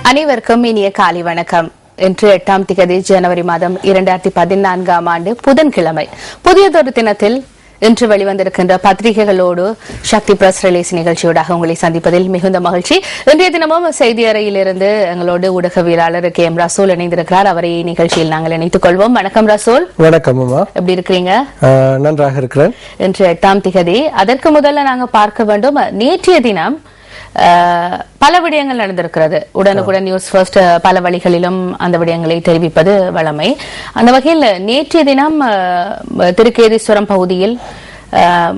அனைவருக்கும் இனிய காலை வணக்கம். இன்று 8ஆம் திகதி ஜனவரி மாதம் 2014ஆம் ஆண்டு புதன்கிழமை. புதியதொரு தினத்தில் இன்று வெளிவந்திருக்கின்ற பத்திரிகைகளோடு சக்தி பிரஸ் ரிலீஸ் நிகழ்ச்சியோடாக உங்களை சந்திப்பதில் மிகுந்த மகிழ்ச்சி. இன்றைய தினமும் செய்தி அறையிலிருந்து எங்களோடு ஊடகவியலாளர் கே எம் ரசூல் இணைந்திருக்கிறார். அவரை நிகழ்ச்சியில் நாங்கள் இணைத்துக் கொள்வோம். வணக்கம் ரசூல். வணக்கம் அம்மா. எப்படி இருக்கிறீங்க? நன்றாக இருக்கிறேன். இன்று 8ஆம் திகதி. அதற்கு முதல்ல நாங்க பார்க்க வேண்டும், நேற்றைய தினம் பல விடயங்கள் நடந்திருக்கிறது. உடனுக்குடன் நியூஸ் ஃபர்ஸ்ட் பல வழிகளிலும் அந்த விடயங்களை தெரிவிப்பது வழமை. அந்த வகையில் நேற்றைய தினம் திருக்கேதீஸ்வரம் பகுதியில்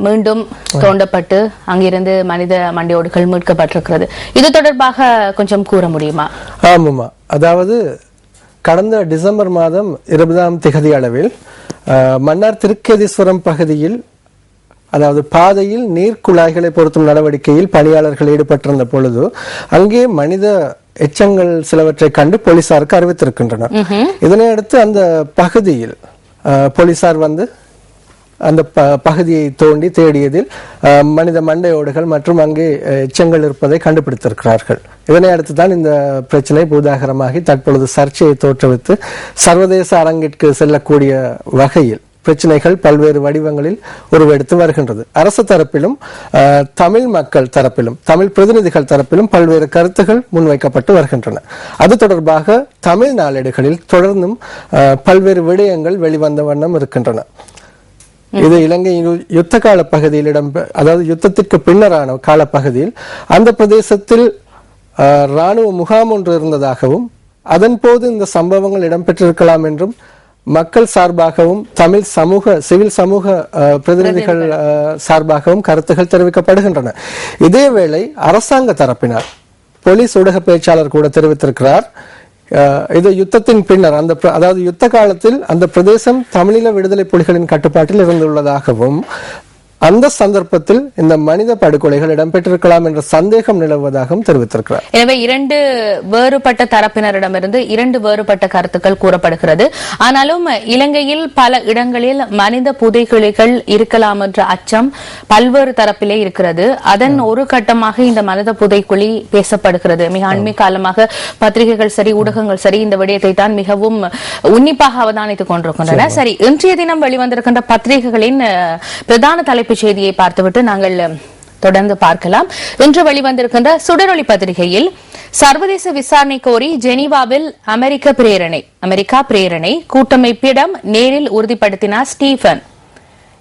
மீண்டும் தோண்டப்பட்டு அங்கிருந்து மனித மண்டையோடுகள் மீட்கப்பட்டிருக்கிறது. இது தொடர்பாக கொஞ்சம் கூற முடியுமா? ஆமாம்மா. அதாவது கடந்த டிசம்பர் மாதம் 20ஆம் திகதி அளவில் மன்னார் திருக்கேதீஸ்வரம் பகுதியில், அதாவது பாதையில் நீர் குழாய்களை பொருத்தும் நடவடிக்கையில் பணியாளர்கள் ஈடுபட்டிருந்த பொழுது அங்கே மனித எச்சங்கள் சிலவற்றை கண்டு போலீசாருக்கு அறிவித்திருக்கின்றனர். இதனையடுத்து அந்த பகுதியில் போலீசார் வந்து அந்த பகுதியை தோண்டி தேடியதில் மனித மண்டையோடுகள் மற்றும் அங்கே எச்சங்கள் இருப்பதை கண்டுபிடித்திருக்கிறார்கள். இதனை அடுத்து தான் இந்த பிரச்சனை பூதாகரமாகி தற்பொழுது சர்ச்சையை தோற்றுவித்து சர்வதேச அரங்கிற்கு செல்லக்கூடிய வகையில் பிரச்சனைகள் பல்வேறு வடிவங்களில் உருவெடுத்து வருகின்றது. அரசு தரப்பிலும் தமிழ் மக்கள் தரப்பிலும் தமிழ் பிரதிநிதிகள் தரப்பிலும் பல்வேறு கருத்துகள் முன்வைக்கப்பட்டு வருகின்றன. அது தொடர்பாக தமிழ் நாளேடுகளில் தொடர்ந்தும் பல்வேறு விடயங்கள் வெளிவந்த வண்ணம் இருக்கின்றன. இது இலங்கை யுத்த கால பகுதியில் அதாவது யுத்தத்திற்கு பின்னரான காலப்பகுதியில் அந்த பிரதேசத்தில் இராணுவ முகாம் ஒன்று இருந்ததாகவும் அதன் போது இந்த சம்பவங்கள் இடம்பெற்றிருக்கலாம் என்றும் மக்கள் சார்பாகவும் தமிழ் சமூக சிவில் சமூக பிரதிநிதிகள் சார்பாகவும் கருத்துகள் தெரிவிக்கப்படுகின்றன. இதேவேளை அரசாங்க தரப்பினர் போலீஸ் ஊடக பேச்சாளர் கூட தெரிவித்திருக்கிறார், இது யுத்தத்தின் பின்னர் அதாவது யுத்த காலத்தில் அந்த பிரதேசம் தமிழீழ விடுதலை புலிகளின் கட்டுப்பாட்டில் இருந்துள்ளதாகவும் அந்த சந்தர்ப்பத்தில் இந்த மனித படுகொலைகள் இடம்பெற்றிருக்கலாம் என்ற சந்தேகம் நிலவுவதாகவும் தெரிவித்திருக்கிறார். எனவே இரண்டு வேறுபட்ட தரப்பினரிடமிருந்து இரண்டு வேறுபட்ட கருத்துக்கள் கூறப்படுகிறது. ஆனாலும் இலங்கையில் பல இடங்களில் மனித புதைகுழிகள் இருக்கலாம் என்ற அச்சம் பல்வேறு தரப்பிலே இருக்கிறது. அதன் ஒரு கட்டமாக இந்த மனித புதைக்குழி பேசப்படுகிறது. மிக அண்மை காலமாக பத்திரிகைகள் சரி ஊடகங்கள் சரி இந்த விடயத்தை தான் மிகவும் உன்னிப்பாக அவதானித்துக் கொண்டிருக்கின்றன. சரி, இன்றைய தினம் வெளிவந்திருக்கின்ற பத்திரிகைகளின் பிரதான தலைப்பு செய்தியை பார்த்துவிட்டு நாங்கள் தொடர்ந்து பார்க்கலாம். இன்று வெளிவந்திருக்கின்ற சுடரொளி பத்திரிகையில் சர்வதேச விசாரணை கோரி ஜெனீவாவில் அமெரிக்கா பிரேரணை கூட்டமைப்பிடம் நேரில் உறுதிப்படுத்தினார் ஸ்டீபன்.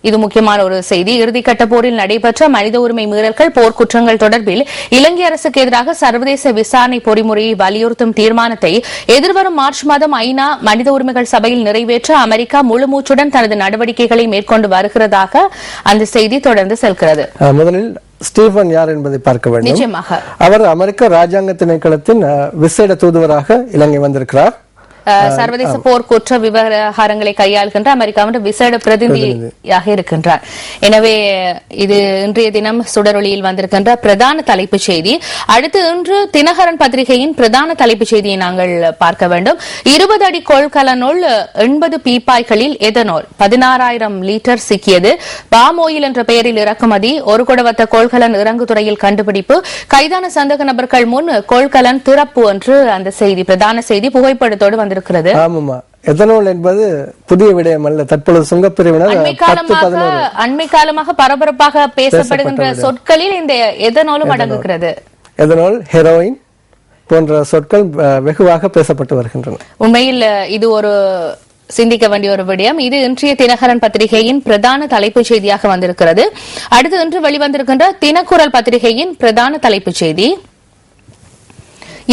இது முக்கியமான ஒரு செய்தி. இறுதிக்கட்ட போரில் நடைபெற்ற மனித உரிமை மீறல்கள் போர்க்குற்றங்கள் தொடர்பில் இலங்கை அரசுக்கு எதிராக சர்வதேச விசாரணை பொறிமுறையை வலியுறுத்தும் தீர்மானத்தை எதிர்வரும் மார்ச் மாதம் ஐநா மனித உரிமைகள் சபையில் நிறைவேற்ற அமெரிக்கா முழுமூச்சுடன் தனது நடவடிக்கைகளை மேற்கொண்டு வருகிறதாக அந்த செய்தி தொடர்ந்து செல்கிறது. முதலில் ஸ்டீபன் யார் என்பதை பார்க்க வேண்டும். நிச்சயமாக அவர் அமெரிக்க ராஜாங்க திணைக்களத்தின் விசேட தூதுவராக இலங்கை வந்திருக்கிறார். சர்வதேச போர்க்குற்ற விவகாரங்களை கையாளுகின்ற அமெரிக்காவின் விசேட பிரதிநிதியாக இருக்கின்றார். எனவே இது இன்றைய தினம் சுடரொளியில் வந்திருக்கின்ற பிரதான தலைப்புச் செய்தி. அடுத்து இன்று தினகரன் பத்திரிகையின் பிரதான தலைப்புச் செய்தியை நாங்கள் பார்க்க வேண்டும். 20 அடி கொள்கலனுள் 80 பீப்பாய்களில் எதனோல் 16,000 லிட்டர் சிக்கியது. பாமோயில் என்ற பெயரில் இறக்குமதி. ஒரு குடவத்த கொள்கலன் இறங்குதுறையில் கண்டுபிடிப்பு. கைதான சந்தேக நபர்கள் முன் கொள்கலன் திறப்பு என்று அந்த செய்தி பிரதான செய்தி புகைப்படத்தோடு வந்திருக்கிறது. ஆமாமா. எதனோல் என்பது புதிய விடயம் அல்ல. தற்பொழுது சுங்கப்பிரிவினர் அண்மை காலமாக பரபரப்பாக பேசப்படுகின்ற சொற்களில் இந்த எதனோலும் அடங்குகிறது. எதனோல், ஹெரோயின் போன்ற சொற்கள் வெகுவாக பேசப்பட்டு வருகின்றன. உண்மையில் இது ஒரு சிந்திக்க வேண்டிய ஒரு விடயம். இது இன்றைய தினகரன் பத்திரிகையின் பிரதான தலைப்புச் செய்தியாக வந்திருக்கிறது. அடுத்து இன்று வெளிவந்திருக்கின்ற தினக்குரல் பத்திரிகையின் பிரதான தலைப்புச் செய்தி.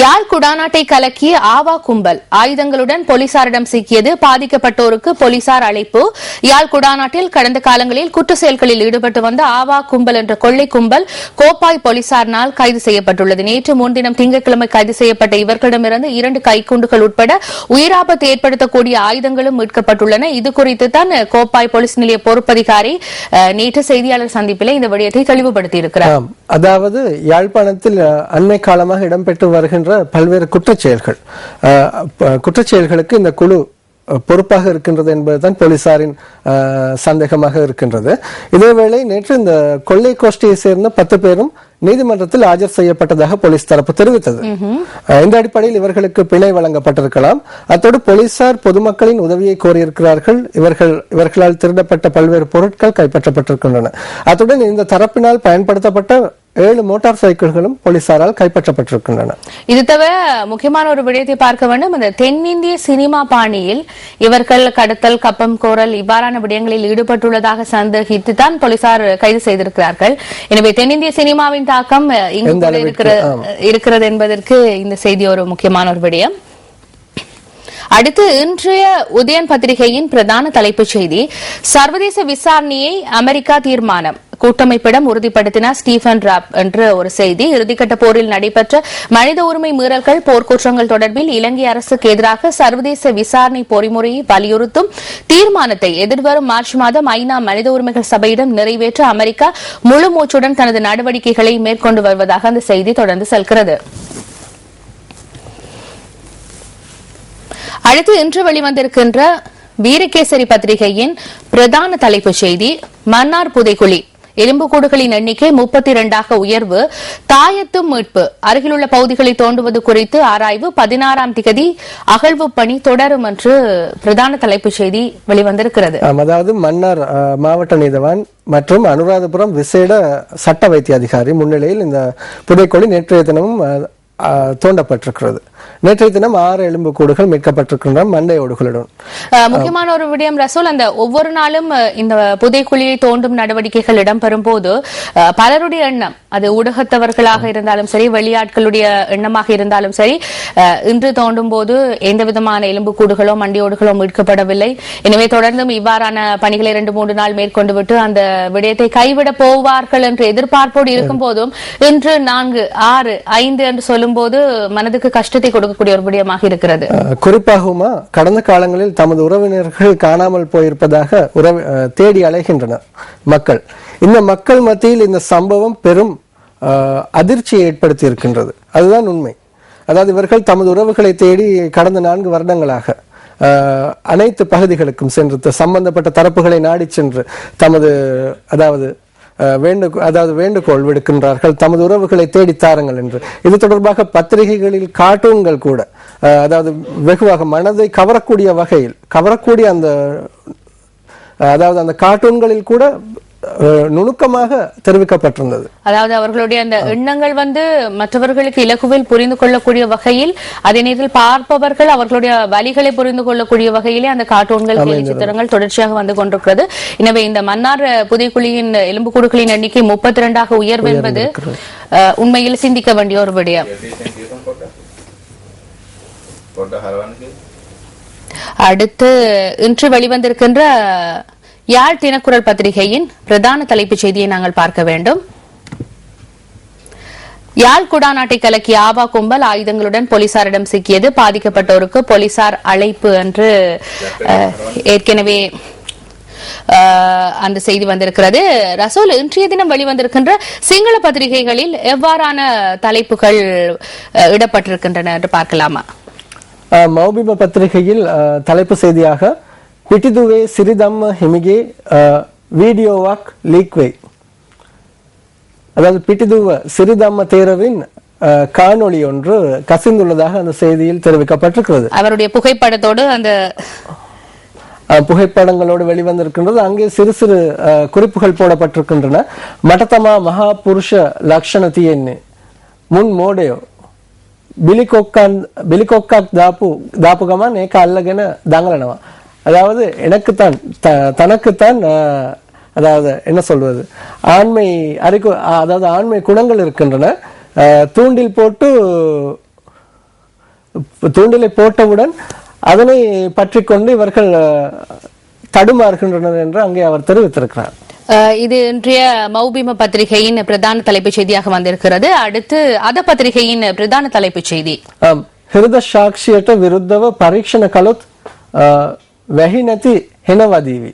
யாழ் குடாநாட்டை கலக்கிய ஆவா கும்பல் ஆயுதங்களுடன் போலீசாரிடம் சிக்கியது. பாதிக்கப்பட்டோருக்கு போலீசார் அழைப்பு. யாழ் குடாநாட்டில் கடந்த காலங்களில் குற்ற செயல்களில் ஈடுபட்டு வந்த ஆவா கும்பல் என்ற கொள்ளை கும்பல் கோப்பாய் போலீசாரினால் கைது செய்யப்பட்டுள்ளது. நேற்று முன்தினம் திங்கட்கிழமை கைது செய்யப்பட்ட இவர்களிடமிருந்து 2 கைக்குண்டுகள் உட்பட உயிராபத்தை ஏற்படுத்தக்கூடிய ஆயுதங்களும் மீட்கப்பட்டுள்ளன. இதுகுறித்து தான் கோப்பாய் போலீஸ் நிலைய பொறுப்பதிகாரி நேற்று செய்தியாளர் சந்திப்பில் இந்த விடயத்தை தெளிவுபடுத்தியிருக்கிறார். அதாவது யாழ்ப்பாணத்தில் அண்மை காலமாக இடம்பெற்று வருகின்ற பல்வேறு குற்றச்செயல்களுக்கு இந்த குழு பொறுப்பாக இருக்கின்றது என்பதுதான் போலீசாரின் சந்தேகமாக இருக்கின்றது. இதேவேளை நேற்று இந்த கொள்ளை கோஷ்டியை சேர்ந்த 10 பேரும் நீதிமன்றத்தில் ஆஜர் செய்யப்பட்டதாக போலீஸ் தரப்பு தெரிவித்தது. இந்த அடிப்படையில் இவர்களுக்கு பிணை வழங்கப்பட்டிருக்கலாம். அத்தோடு போலீசார் பொதுமக்களின் உதவியை கோரியிருக்கிறார்கள். இவர்களால் திருடப்பட்ட பல்வேறு பொருட்கள் கைப்பற்றப்பட்டிருக்கின்றன. அத்துடன் இந்த தரப்பினால் பயன்படுத்தப்பட்ட 7 மோட்டார் சைக்கிள்களும் போலீசாரால் கைப்பற்றப்பட்டிருக்கின்றன. இது தவிர முக்கியமான ஒரு விடயத்தை பார்க்க வேண்டும். இந்த தென்னிந்திய சினிமா பாணியில் இவர்கள் கடத்தல், கப்பம் கோரல் இவ்வாறான விடயங்களில் ஈடுபட்டுள்ளதாக சந்தேகித்துதான் போலீசார் கைது செய்திருக்கிறார்கள். எனவே தென்னிந்திய சினிமாவின் தாக்கம் இங்கு இருக்கிறது என்பதற்கு இந்த செய்தி ஒரு முக்கியமான ஒரு விடயம். அடுத்து இன்றைய உதயன் பத்திரிகையின் பிரதான தலைப்புச் செய்தி, சர்வதேச விசாரணையை அமெரிக்கா தீர்மானம், கூட்டமைப்பிடம் உறுதிப்படுத்தினார் ஸ்டீபன் ராப் என்ற ஒரு செய்தி. இறுதிக்கட்ட போரில் நடைபெற்ற மனித உரிமை மீறல்கள், போர்க்குற்றங்கள் தொடர்பில் இலங்கை அரசுக்கு எதிராக சர்வதேச விசாரணை பொறிமுறையை வலியுறுத்தும் தீர்மானத்தை எதிர்வரும் மார்ச் மாதம் ஐநா மனித உரிமைகள் சபையிடம் நிறைவேற்ற அமெரிக்கா முழு மூச்சுடன் தனது நடவடிக்கைகளை மேற்கொண்டு வருவதாக அந்த செய்தி தொடர்ந்து செல்கிறது. அடுத்து இன்று வெளிவந்திருக்கின்ற வீரகேசரி பத்திரிகையின் பிரதான தலைப்புச் செய்தி, மன்னார் புதைக்குழி எலும்புக்கூடுகளின் எண்ணிக்கை 32ஆக உயர்வு, தாயத்தும் மீட்பு, அருகிலுள்ள பகுதிகளை தோண்டுவது குறித்து ஆராய்வு, 16ஆம் திகதி அகழ்வு பணி தொடரும் என்று பிரதான தலைப்புச் செய்தி வெளிவந்திருக்கிறது. அதாவது மன்னார் மாவட்ட நீதவான் மற்றும் அனுராதபுரம் விசேட சட்ட வைத்திய அதிகாரி முன்னிலையில் இந்த புதைக்குழி நேற்றைய தினமும் தோண்டப்பட்டிருக்கிறது. நேற்றைய தினம் 6 எலும்புக்கூடுகள் மீட்கப்பட்டிருக்கின்றன மண்டையோடுகளுடன். முக்கியமான ஒரு விடயம் ரசூல், அந்த ஒவ்வொரு நாளும் இந்த புதைக்குழியை தோண்டும் நடவடிக்கைகள் இடம்பெறும் போது பலருடைய எண்ணம், அது ஊடகத்தவர்களாக இருந்தாலும் சரி, வெளியாட்களுடைய எண்ணமாக இருந்தாலும் சரி, இன்று தோண்டும் போது எந்த விதமான எலும்புக்கூடுகளோ மண்டையோடுகளோ மீட்கப்படவில்லை. எனவே தொடர்ந்தும் இவ்வாறான பணிகளை 2-3 நாள் மேற்கொண்டு விட்டு அந்த விடயத்தை கைவிட போவார்கள் என்று எதிர்பார்ப்போடு இருக்கும் போதும் இன்று 4, 6, 5 என்று சொல்லும் போது மனதுக்கு கஷ்டத்தை கொடுக்கக்கூடிய ஒரு விடயமாக இருக்கிறது. குறிப்பாகவுமா கடந்த காலங்களில் தமது உறவினர்கள் காணாமல் போயிருப்பதாக தேடி அலைகின்றனர் மக்கள். இந்த மக்கள் மத்தியில் இந்த சம்பவம் பெரும் அதிர்ச்சியை ஏற்படுத்தி இருக்கின்றது. அதுதான் உண்மை. அதாவது இவர்கள் தமது உறவுகளை தேடி கடந்த 4 வருடங்களாக அனைத்து பகுதிகளுக்கும் சென்று சம்பந்தப்பட்ட தரப்புகளை நாடி சென்று தமது வேண்டுகோள் விடுக்கின்றார்கள், தமது உறவுகளை தேடித்தாருங்கள் என்று. இது தொடர்பாக பத்திரிகைகளில் கார்ட்டூன்கள் கூட, அதாவது வெகுவாக மனதை கவரக்கூடிய வகையில் அந்த கார்ட்டூன்களில் கூட நுணுக்கமாக தெரிவிக்கப்பட்டிருந்தது. அதாவது அவர்களுடைய அந்த எண்ணங்கள் மற்றவர்களுக்கு இலகுவில் புரிந்து கொள்ளக்கூடிய வகையில், அதே நேரத்தில் பார்ப்பவர்கள் அவர்களுடைய வழிகளை புரிந்து கொள்ளக்கூடிய வகையிலே அந்த கார்ட்டூன்கள், சித்திரங்கள் தொடர்ச்சியாக வந்து கொண்டிருக்கிறது. எனவே இந்த மன்னார் புதைக்குழியின் எலும்புக்கூடுகளின் எண்ணிக்கை 32ஆக உயர்வு என்பது உண்மையில் சிந்திக்க வேண்டிய ஒரு விடயம். அடுத்து இன்று வெளிவந்திருக்கின்ற யாழ் தினக்குரல் பத்திரிகையின் பிரதான தலைப்புச் செய்தியை நாங்கள் பார்க்க வேண்டும். யாழ் குடாநாட்டை கலக்கிய ஆபா கும்பல் ஆயுதங்களுடன் போலீசாரிடம் சிக்கியது, பாதிக்கப்பட்டோருக்கு போலீசார் அழைப்பு என்று ஏற்கனவே அந்த செய்தி வந்திருக்கிறது. ரசூல், இன்றைய தினம் வெளிவந்திருக்கின்ற சிங்கள பத்திரிகைகளில் எவ்வாறான தலைப்புகள் இடப்பட்டிருக்கின்றன என்று பார்க்கலாமா? மௌபிம பத்திரிகையில் தலைப்பு செய்தியாக பிட்டிதுவே சிறிதம்ம ஹிமிகே வீடியோவாக் லீக்வே, அதாவது பிட்டிதுவ சிறிதம்ம தேரவின் காணொளி ஒன்று கசிந்துள்ளதாக அந்த செய்தியில் தெரிவிக்கப்பட்டிருக்கிறது. அவருடைய புகைப்படத்தோடு அந்த புகைப்படங்களோடு வெளிவந்திருக்கின்றது. அங்கே சிறு சிறு குறிப்புகள் போடப்பட்டிருக்கின்றன. மட்டத்தமா மகா புருஷ லக்ஷணத்தியன்னு முன் மோடையோ பிலிகொக்காக் தாப்புகமா நேக்க அல்லகன தங்கலனவா, அதாவது எனக்குத்தான் தனக்குத்தான் அதாவது என்ன சொல்வது, ஆண்மை குணங்கள் இருக்கின்றன. தூண்டிலை போட்டவுடன் அதனை பற்றி கொண்டு இவர்கள் தடுமாறுகின்றனர் என்று அங்கே அவர் தெரிவித்திருக்கிறார். இது இன்றைய மௌபிம பத்திரிகையின் பிரதான தலைப்புச் செய்தியாக வந்திருக்கிறது. அடுத்து அத பத்திரிகையின் பிரதான தலைப்புச் செய்தி, ஹிருத சாட்சிයට විරුද්ධව පරීක්ෂණ කළොත් වැහි නැති හෙනවදීවි.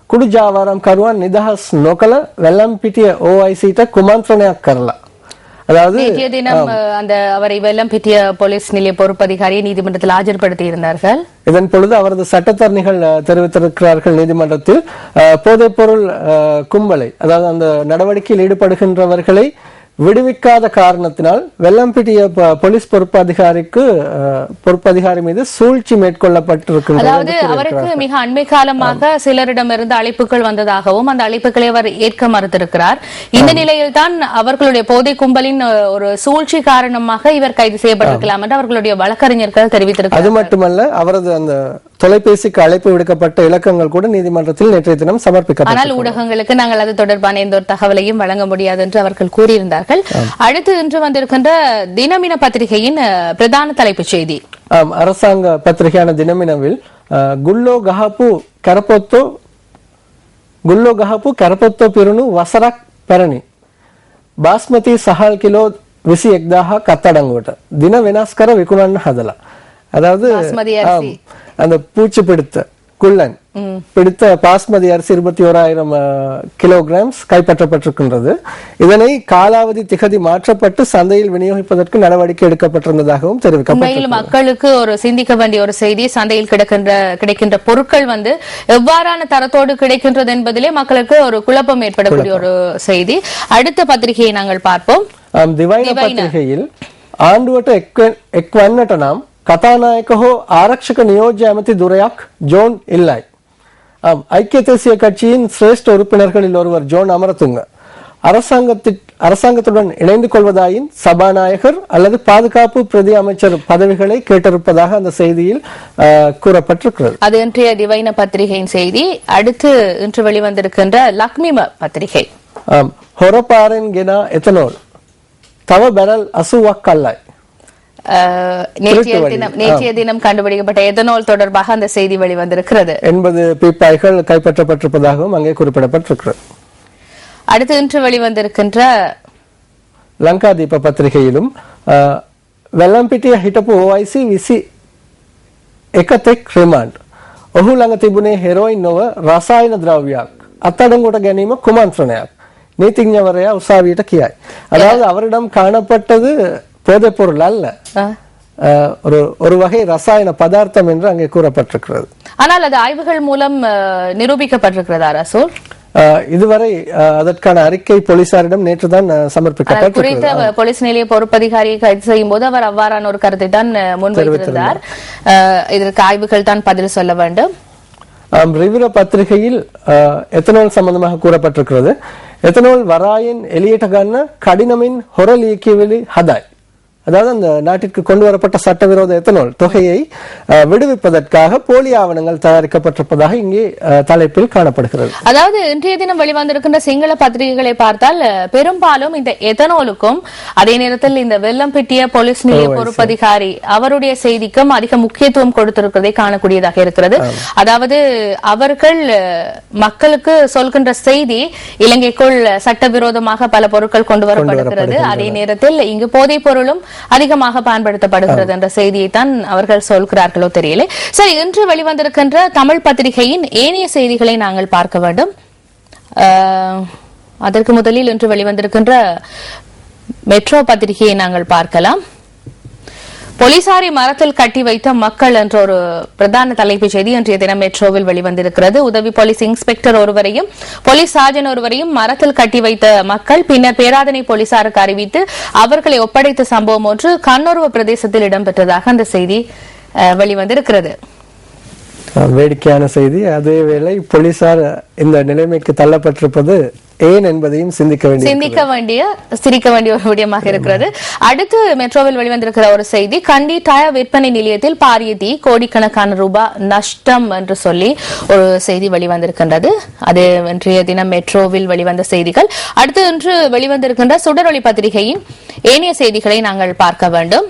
කුඩු ජාවාරම් කරුවන් නිදහස් නොකළ වැල්ලම්පිටිය OICට කුමන්ත්‍රණයක් කරලා. அதாவது நேற்றைய தினம் அந்த அவரை வெள்ளம் பிட்டிய போலீஸ் நிலைய பொறுப்பதிகாரியை நீதிமன்றத்தில் ஆஜர்படுத்தி இருந்தார்கள். இதன் பொழுது அவரது சட்டத்தரணிகள் தெரிவித்திருக்கிறார்கள் நீதிமன்றத்தில் போதைப் பொருள் கும்பலை, அதாவது அந்த நடவடிக்கையில் ஈடுபடுகின்றவர்களை விடுவிக்காத காரணத்தினால் வெள்ளம்பிட்டிய போலீஸ் பொறுப்பதிகாரி மீது சூழ்ச்சி மேற்கொள்ளப்பட்டிருக்கிறது. அதாவது அவருக்கு மிக அண்மை காலமாக சிலரிடமிருந்து அழைப்புகள் வந்ததாகவும் அந்த அழைப்புகளை அவர் ஏற்க மறுத்திருக்கிறார். இந்த நிலையில் தான் அவர்களுடைய போதை கும்பலின் ஒரு சூழ்ச்சி காரணமாக இவர் கைது செய்யப்பட்டிருக்கலாம் என்று அவர்களுடைய வழக்கறிஞர்கள் தெரிவித்திருக்கிறார். அது மட்டுமல்ல, அவரது அந்த தொலைபேசிக்கு அழைப்பு விடுக்கப்பட்ட இலக்கங்கள் கூட நீதிமன்றத்தில் நேற்றைய தினம் சமர்ப்பிக்கப்பட்டது. ஆனால் ஊடகங்களுக்கு நாங்கள் அது தொடர்பான எந்த ஒரு தகவலையும் வழங்க முடியாது என்று அவர்கள் கூறியிருந்தார்கள். அடுத்து இன்று வந்திருக்கின்ற தினமின பத்திரிகையின் பிரதான தலைப்புச் செய்தி. அரசாங்க பத்திரிகையான தினமினவில் குல்லோ கஹப்பு கரපොත්තෝ පිරුණු වසරක් පැරණි බාස්මති සහල් කිලෝ 21000ක් අත්අඩංගුවට දින වෙනස් කර විකුණන්න හදලා. அதாவது அந்த பூச்சி பிடித்த குள்ளன் பிடித்த பாஸ்மதி அரிசி 21,000 கிலோகிராம்ஸ் கைப்பற்றப்பட்டிருக்கின்றது. இதனை காலாவதி திகதி மாற்றப்பட்டு சந்தையில் விநியோகிப்பதற்கு நடவடிக்கை எடுக்கப்பட்டிருந்ததாகவும் தெரிவிக்கப்பட்டது. மக்களுக்கு ஒரு சிந்திக்க வேண்டிய ஒரு செய்தி. சந்தையில் கிடைக்கின்ற பொருட்கள் எவ்வாறான தரத்தோடு கிடைக்கின்றது என்பதிலே மக்களுக்கு ஒரு குழப்பம் ஏற்படக்கூடிய ஒரு செய்தி. அடுத்த பத்திரிகையை நாங்கள் பார்ப்போம். திவைன பத்திரிகையில் ආණ්ඩුවට එක්වන්නට නම් කතානායක හෝ ආරක්ෂක නියෝජ්‍ය ඇමති දුරයක් ஜோன் இல்லයි. ஐக்கிய தேசிய கட்சியின் சிரேஷ்ட உறுப்பினர்களில் ஒருவர் ஜோன் அமரதுங்க அரசாங்கத்துடன் இணைந்து கொள்வதாயின் சபாநாயகர் அல்லது பாதுகாப்பு பிரதி அமைச்சர் பதவிகளை கேட்டிருப்பதாக அந்த செய்தியில் கூறப்பட்டிருக்கிறது. அது இன்றைய திவைன பத்திரிகையின் செய்தி. அடுத்து இன்று வெளிவந்திருக்கின்ற லக்மிம பத்திரிகை. ஹொரபாரன் கெனா எத்தனோல் தவ பெரல் 80ක් අල්ලයි. நேற்றைய தினம் கண்டுபிடிக்கப்பட்ட எதனால் தொடர்பாக அந்த செய்தி வெளிவந்திருக்கிறது. 80 பீப்பாய்கள் கைப்பற்றப்பட்டிருப்பதாகவும் அங்கே குறிப்பிடப்பட்டிருக்கிறது. அடுத்து இன்று வெளிவந்திருக்கின்ற லங்காதீப பத்திரிகையிலும் வெள்ளம்பிட்டிய හිටපු OIC 21 රිමාන්ඩ් ඔහු ළඟ තිබුණේ හෙරෝයින් නොව රසායන ද්‍රව්‍යයක් අත්අඩංගුවට ගැනීම කුමන්ත්‍රණයක් நீதிඥவரையா உசாவியிட்ட கியாய். அதாவது அவரிடம் காணப்பட்டது போதைப் பொருள் அல்ல, ஒரு வகை ரசாயன பதார்த்தம் என்று அங்கே கூறப்பட்டிருக்கிறது. ஆனால் அது ஆய்வுகள் மூலம் நிரூபிக்கப்பட்டிருக்கிறதா ரசூல்? இதுவரை அதற்கான அறிக்கை போலீசாரிடம் நேற்றுதான் சமர்ப்பிக்கப்பட்டது. குறித்த போலீஸ் நிலைய பொறுப்பதிகாரியை கைது செய்யும் போது அவர் அவ்வாறான ஒரு கருத்தை தான் முன்வைத்திருந்தார். இதற்கு ஆய்வுகள் தான் பதில் சொல்ல வேண்டும். ரிவிர பத்திரிகையில் எத்தனால் சம்பந்தமாக கூறப்பட்டிருக்கிறது. எத்தனால் வராயின் எலியட்ட கண்ண கடினமின் ஹொரலீக்கிவிலி ஹதாய், அதாவது அந்த நாட்டிற்கு கொண்டு வரப்பட்ட சட்டவிரோத எத்தனால் தொகையை விடுவிப்பதற்காக போலி ஆவணங்கள் தயாரிக்கப்பட்டிருப்பதாக இங்கே தலைப்பில் காணப்படுகிறது. அதாவது இன்றைய தினம் வெளிவந்திருக்கின்ற சிங்கள பத்திரிகைகளை பார்த்தால் பெரும்பாலும் இந்த எத்தனாலுக்கும் அதே நேரத்தில் இந்த வெள்ளம்பிட்டிய போலீஸ் நிலைய பொறுப்பதிகாரி அவருடைய செய்திக்கும் அதிக முக்கியத்துவம் கொடுத்திருக்கிறதை காணக்கூடியதாக இருக்கிறது. அதாவது அவர்கள் மக்களுக்கு சொல்கின்ற செய்தி இலங்கைக்குள் சட்டவிரோதமாக பல பொருட்கள் கொண்டு வரப்படுகிறது, அதே நேரத்தில் இங்கு போதைப் பொருளும் அதிகமாக பயன்படுத்தப்படுகிறது என்ற செய்தியை தான் அவர்கள் சொல்கிறார்களோ தெரியல. சரி, இன்று வெளிவந்திருக்கின்ற தமிழ் பத்திரிகையின் ஏனைய செய்திகளை நாங்கள் பார்க்க வேண்டும். அதற்கு முதலில் இன்று வெளிவந்திருக்கின்ற மெட்ரோ பத்திரிகையை நாங்கள் பார்க்கலாம். போலீசாரை மரத்தில் கட்டி வைத்த மக்கள் என்ற ஒரு பிரதான தலைப்புச் செய்தி இன்றைய தினம் மெட்ரோவில் வெளிவந்திருக்கிறது. உதவி போலீஸ் இன்ஸ்பெக்டர் ஒருவரையும் போலீஸ் சார்ஜன் ஒருவரையும் மரத்தில் கட்டி வைத்த மக்கள் பின்னர் பேராதனை போலீசாருக்கு அறிவித்து அவர்களை ஒப்படைத்த சம்பவம் ஒன்று கண்ணோர்வ பிரதேசத்தில் இடம்பெற்றதாக அந்த செய்தி வெளிவந்திருக்கிறது. வேடிக்கையான செய்தி. அதேவேளை போலீசார் இந்த நிலைமைக்கு தள்ளப்பட்டிருப்பது ஏன் என்பதையும் சிரிக்க வேண்டிய ஒரு விடயமாக இருக்கிறது. அடுத்து மெட்ரோவில் வெளிவந்திருக்கிற ஒரு செய்தி, கண்டி டயர் விற்பனை நிலையத்தில் பாரிய தீ, கோடிக்கணக்கான ரூபாய் நஷ்டம் என்று சொல்லி ஒரு செய்தி வெளிவந்திருக்கின்றது. அது இன்றைய தினம் மெட்ரோவில் வெளிவந்த செய்திகள். அடுத்து இன்று வெளிவந்திருக்கின்ற சுடரொளி பத்திரிகையின் ஏனைய செய்திகளை நாங்கள் பார்க்க வேண்டும்.